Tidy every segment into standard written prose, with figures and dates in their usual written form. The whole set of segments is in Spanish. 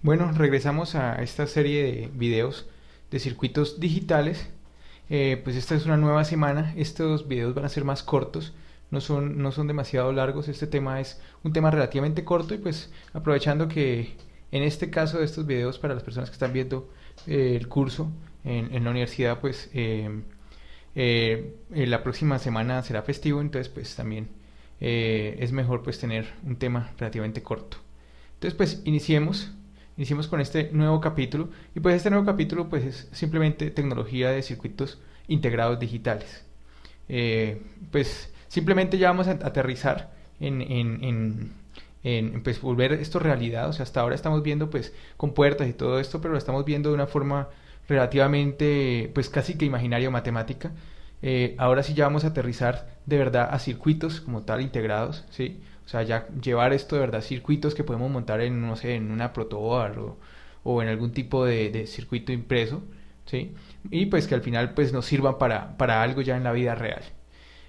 Bueno, regresamos a esta serie de videos de circuitos digitales. Pues esta es una nueva semana. Estos videos van a ser más cortos, no son demasiado largos. Este tema es un tema relativamente corto y pues aprovechando que en este caso de estos videos para las personas que están viendo el curso en la universidad, pues la próxima semana será festivo, entonces pues también es mejor pues tener un tema relativamente corto. Entonces pues iniciemos con este nuevo capítulo y pues este nuevo capítulo pues es simplemente tecnología de circuitos integrados digitales. Pues simplemente ya vamos a aterrizar pues volver esto realidad. O sea, hasta ahora estamos viendo pues con puertas y todo esto, pero lo estamos viendo de una forma relativamente pues casi que imaginaria o matemática. Ahora sí ya vamos a aterrizar de verdad a circuitos como tal integrados, ¿sí? O sea, ya llevar esto de verdad, circuitos que podemos montar en, no sé, en una protoboard o en algún tipo de circuito impreso, ¿sí? Y pues que al final pues nos sirvan para algo ya en la vida real.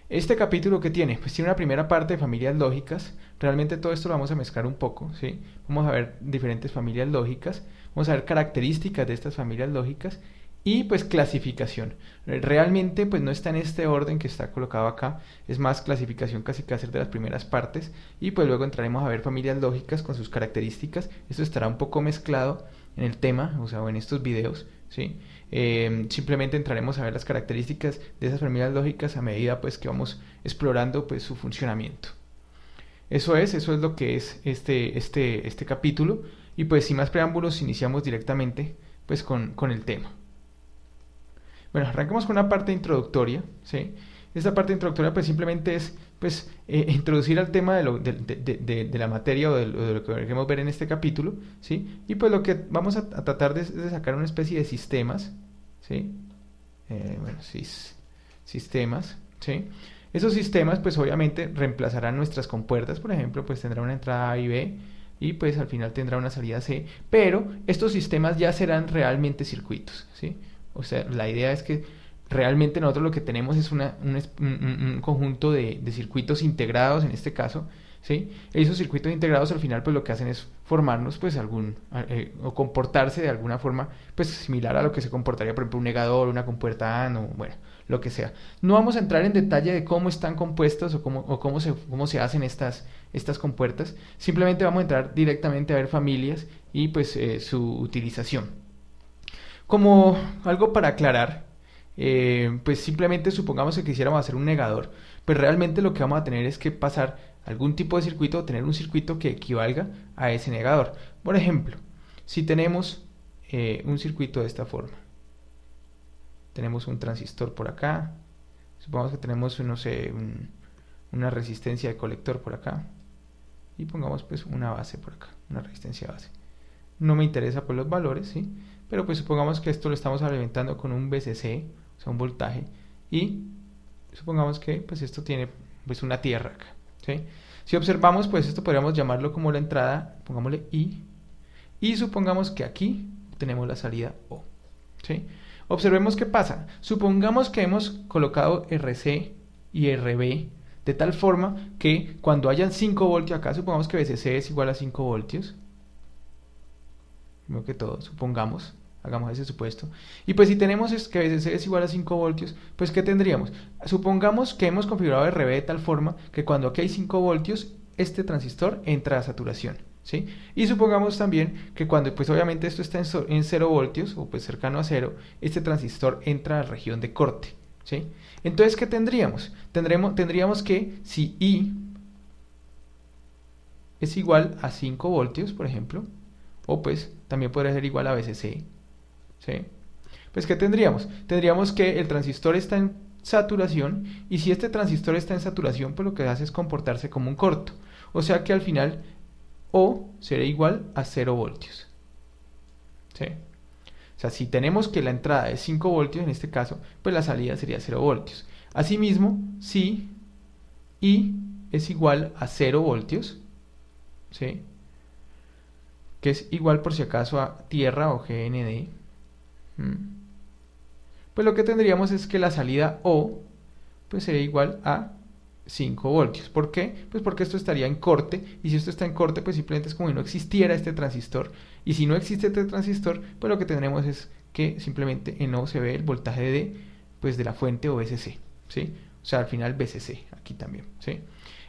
Este capítulo que tiene, pues tiene una primera parte de familias lógicas. Realmente todo esto lo vamos a mezclar un poco, ¿sí? Vamos a ver diferentes familias lógicas, vamos a ver características de estas familias lógicas y pues clasificación. Realmente pues no está en este orden que está colocado acá, es más clasificación casi que hacer de las primeras partes y pues luego entraremos a ver familias lógicas con sus características. Esto estará un poco mezclado en el tema, o sea, en estos videos, ¿sí? Simplemente entraremos a ver las características de esas familias lógicas a medida pues que vamos explorando pues su funcionamiento. Eso es lo que es este capítulo y pues sin más preámbulos iniciamos directamente pues con el tema. Bueno, arrancamos con una parte introductoria, ¿sí? Esta parte introductoria pues simplemente es pues introducir al tema de la materia o de lo que queremos ver en este capítulo, ¿sí? Y pues lo que vamos a tratar de sacar una especie de sistemas, ¿sí? Bueno, sistemas, ¿sí? Esos sistemas pues obviamente reemplazarán nuestras compuertas. Por ejemplo, pues tendrá una entrada A y B y pues al final tendrá una salida C, pero estos sistemas ya serán realmente circuitos, ¿sí? O sea, la idea es que realmente nosotros lo que tenemos es un conjunto de circuitos integrados en este caso, ¿sí? Esos circuitos integrados al final pues lo que hacen es formarnos pues o comportarse de alguna forma pues similar a lo que se comportaría por ejemplo un negador, una compuerta AND o bueno, lo que sea. No vamos a entrar en detalle de cómo están compuestas cómo se hacen estas compuertas, simplemente vamos a entrar directamente a ver familias y pues su utilización. Como algo para aclarar, pues simplemente supongamos que quisiéramos hacer un negador, pues realmente lo que vamos a tener es que pasar algún tipo de circuito o tener un circuito que equivalga a ese negador. Por ejemplo, si tenemos un circuito de esta forma, tenemos un transistor por acá, supongamos que tenemos, no sé, una resistencia de colector por acá y pongamos pues una base por acá, una resistencia base. No me interesa pues los valores, ¿sí? Pero pues supongamos que esto lo estamos alimentando con un VCC, o sea, un voltaje, y supongamos que pues esto tiene pues una tierra acá, ¿sí? Si observamos, pues esto podríamos llamarlo como la entrada, pongámosle I, y supongamos que aquí tenemos la salida O, ¿sí? Observemos qué pasa. Supongamos que hemos colocado RC y RB de tal forma que cuando hayan 5 voltios acá, supongamos que VCC es igual a 5 voltios, primero que todo, supongamos, hagamos ese supuesto. Y pues si tenemos que VCC es igual a 5 voltios, pues ¿qué tendríamos? Supongamos que hemos configurado RB de tal forma que cuando aquí hay 5 voltios, este transistor entra a saturación, ¿sí? Y supongamos también que cuando, pues obviamente esto está en 0 voltios, o pues cercano a 0, este transistor entra a la región de corte, ¿sí? Entonces, ¿qué tendríamos? Tendríamos que si I es igual a 5 voltios, por ejemplo, o pues también podría ser igual a VCC, ¿sí? Pues ¿qué tendríamos? Tendríamos que el transistor está en saturación y si este transistor está en saturación pues lo que hace es comportarse como un corto. O sea que al final O será igual a 0 voltios, ¿sí? O sea, si tenemos que la entrada es 5 voltios en este caso, pues la salida sería 0 voltios. Asimismo, si I es igual a 0 voltios, ¿sí? Que es igual por si acaso a tierra o GND, pues lo que tendríamos es que la salida O pues sería igual a 5 voltios. ¿Por qué? Pues porque esto estaría en corte, y si esto está en corte, pues simplemente es como si no existiera este transistor, y si no existe este transistor, pues lo que tendremos es que simplemente en O se ve el voltaje pues de la fuente o VCC, ¿sí? O sea, al final VCC, aquí también, ¿sí?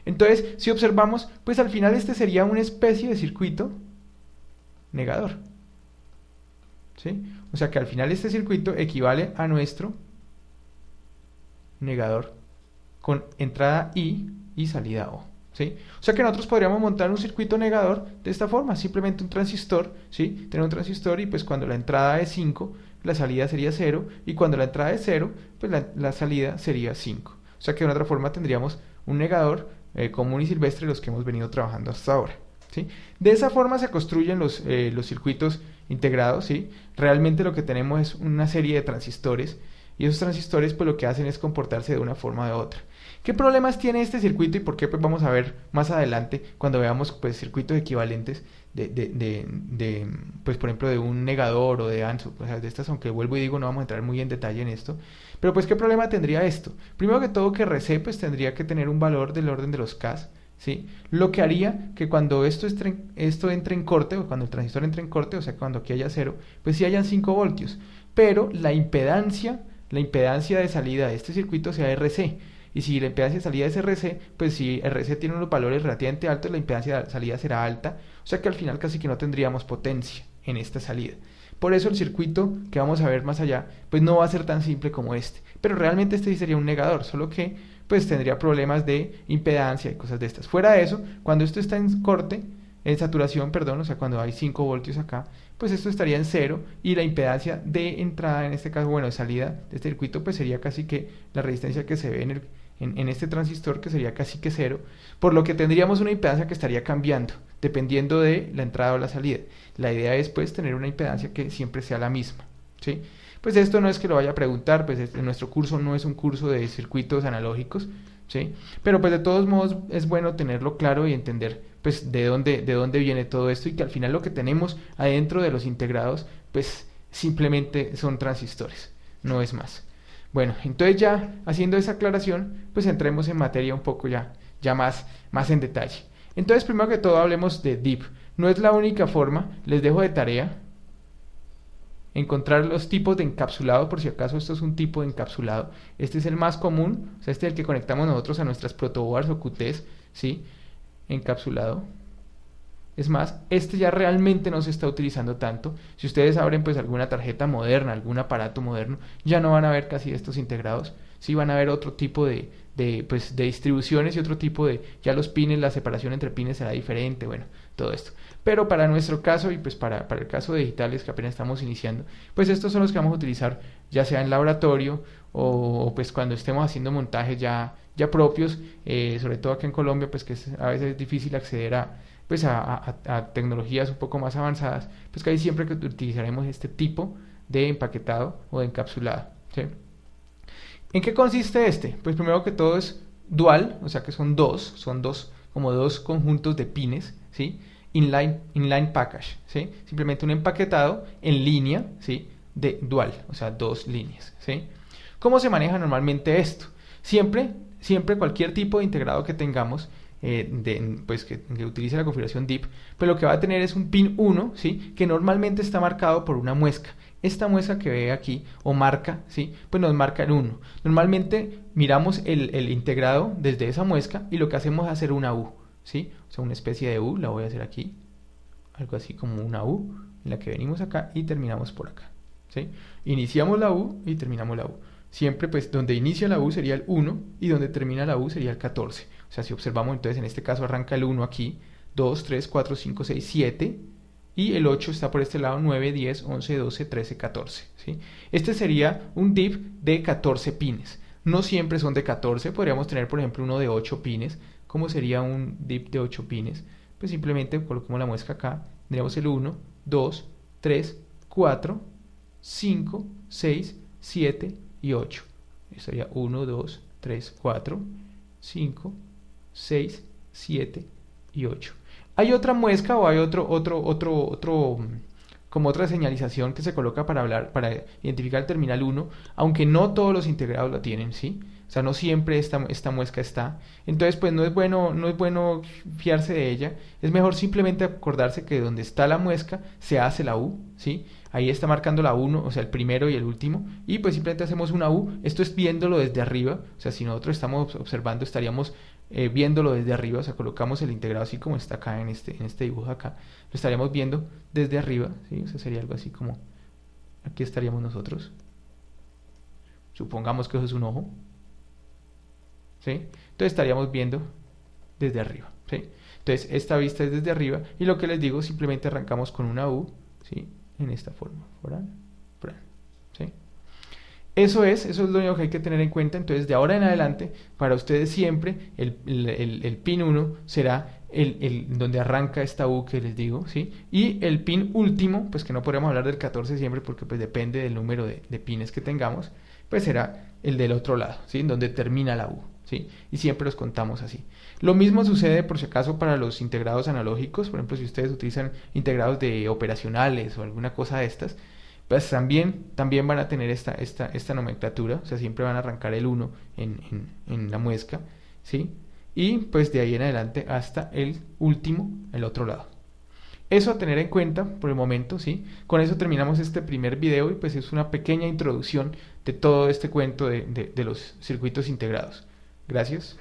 Entonces, si observamos, pues al final este sería una especie de circuito negador, ¿sí? O sea que al final este circuito equivale a nuestro negador con entrada I y salida O, ¿sí? O sea que nosotros podríamos montar un circuito negador de esta forma, simplemente un transistor, ¿sí? Tener un transistor y pues cuando la entrada es 5, la salida sería 0, y cuando la entrada es 0, pues la salida sería 5. O sea que de otra forma tendríamos un negador común y silvestre, los que hemos venido trabajando hasta ahora, ¿sí? De esa forma se construyen los circuitos integrados, ¿sí? Realmente lo que tenemos es una serie de transistores, y esos transistores pues lo que hacen es comportarse de una forma o de otra. ¿Qué problemas tiene este circuito y por qué? Pues vamos a ver más adelante cuando veamos pues circuitos equivalentes pues por ejemplo de un negador o de ANSO, o sea, de estas, aunque vuelvo y digo no vamos a entrar muy en detalle en esto, pero pues ¿qué problema tendría esto? Primero que todo que RC pues tendría que tener un valor del orden de los Ks, ¿sí? Lo que haría que cuando esto entre en corte, o cuando el transistor entre en corte, o sea cuando aquí haya 0, pues sí hayan 5 voltios, pero la impedancia de salida de este circuito sea RC. Y si la impedancia de salida es RC, pues si RC tiene unos valores relativamente altos, la impedancia de salida será alta. O sea que al final casi que no tendríamos potencia en esta salida. Por eso el circuito que vamos a ver más allá, pues no va a ser tan simple como este. Pero realmente este sí sería un negador, solo que pues tendría problemas de impedancia y cosas de estas. Fuera de eso, cuando esto está en corte, en saturación, perdón, o sea, cuando hay 5 voltios acá, pues esto estaría en 0 y la impedancia de entrada, en este caso, bueno, de salida de este circuito, pues sería casi que la resistencia que se ve en este transistor, que sería casi que 0, por lo que tendríamos una impedancia que estaría cambiando, dependiendo de la entrada o la salida. La idea es, pues, tener una impedancia que siempre sea la misma, ¿sí? Pues esto no es que lo vaya a preguntar, pues nuestro curso no es un curso de circuitos analógicos, ¿sí? Pero pues de todos modos es bueno tenerlo claro y entender pues de dónde viene todo esto, y que al final lo que tenemos adentro de los integrados pues simplemente son transistores, no es más. Bueno, entonces ya haciendo esa aclaración, pues entremos en materia un poco ya más en detalle. Entonces primero que todo hablemos de DIP. No es la única forma, les dejo de tarea encontrar los tipos de encapsulado, por si acaso esto es un tipo de encapsulado. Este es el más común, o sea, este es el que conectamos nosotros a nuestras protoboards o QTs, ¿sí? Encapsulado. Es más, este ya realmente no se está utilizando tanto. Si ustedes abren pues alguna tarjeta moderna, algún aparato moderno, ya no van a ver casi estos integrados. Sí van a ver otro tipo pues, de distribuciones y otro tipo ya los pines, la separación entre pines será diferente, bueno, todo esto. Pero para nuestro caso y pues para el caso de digitales que apenas estamos iniciando, pues estos son los que vamos a utilizar ya sea en laboratorio o pues cuando estemos haciendo montajes ya propios, sobre todo acá en Colombia, pues que a veces es difícil acceder a tecnologías un poco más avanzadas, pues que ahí siempre que utilizaremos este tipo de empaquetado o de encapsulado, ¿sí? ¿En qué consiste este? Pues primero que todo es dual, o sea que son dos como dos conjuntos de pines, ¿sí? Inline package, ¿sí? Simplemente un empaquetado en línea, ¿sí? De dual, o sea, dos líneas, ¿sí? ¿Cómo se maneja normalmente esto? Siempre cualquier tipo de integrado que tengamos, pues que utilice la configuración DIP, pues lo que va a tener es un pin 1, ¿sí? Que normalmente está marcado por una muesca. Esta muesca que ve aquí, o marca, ¿sí? Pues nos marca el 1. Normalmente miramos el integrado desde esa muesca y lo que hacemos es hacer una U, ¿sí? O sea, una especie de U, la voy a hacer aquí, algo así como una U, en la que venimos acá y terminamos por acá, ¿sí? Iniciamos la U y terminamos la U. Siempre pues donde inicia la U sería el 1 y donde termina la U sería el 14. O sea, si observamos entonces en este caso arranca el 1 aquí, 2, 3, 4, 5, 6, 7 y el 8 está por este lado, 9, 10, 11, 12, 13, 14, ¿sí? Este sería un DIP de 14 pines. No siempre son de 14, podríamos tener por ejemplo uno de 8 pines. ¿Cómo sería un DIP de 8 pines? Pues simplemente coloquemos la muesca acá, tendríamos el 1, 2, 3, 4, 5, 6, 7 y 8. Sería 1, 2, 3, 4, 5, 6, 7 y 8. Hay otra muesca o hay otro como otra señalización que se coloca para hablar, para identificar el terminal 1, aunque no todos los integrados lo tienen, ¿sí? O sea, no siempre esta muesca está. Entonces, pues no es bueno fiarse de ella. Es mejor simplemente acordarse que donde está la muesca se hace la U, ¿sí? Ahí está marcando la 1, o sea, el primero y el último. Y pues simplemente hacemos una U. Esto es viéndolo desde arriba. O sea, si nosotros estamos observando, estaríamos viéndolo desde arriba. O sea, colocamos el integrado así como está acá en este dibujo acá. Lo estaríamos viendo desde arriba, ¿sí? O sea, sería algo así como... Aquí estaríamos nosotros. Supongamos que eso es un ojo. ¿Sí? Entonces estaríamos viendo desde arriba, ¿sí? Entonces esta vista es desde arriba y lo que les digo, simplemente arrancamos con una U, ¿sí? En esta forma, ¿sí? Eso es lo único que hay que tener en cuenta. Entonces de ahora en adelante, para ustedes siempre el pin 1 será donde arranca esta U que les digo, ¿sí? Y el pin último, pues que no podemos hablar del 14 siempre porque pues depende del número de pines que tengamos, pues será el del otro lado, ¿sí? Donde termina la U, ¿sí? Y siempre los contamos así. Lo mismo sucede por si acaso para los integrados analógicos. Por ejemplo, si ustedes utilizan integrados de operacionales o alguna cosa de estas, pues también van a tener esta nomenclatura. O sea, siempre van a arrancar el 1 en la muesca, ¿sí? Y pues de ahí en adelante hasta el último, el otro lado. Eso a tener en cuenta por el momento, ¿sí? Con eso terminamos este primer video y pues es una pequeña introducción de todo este cuento de los circuitos integrados. Gracias.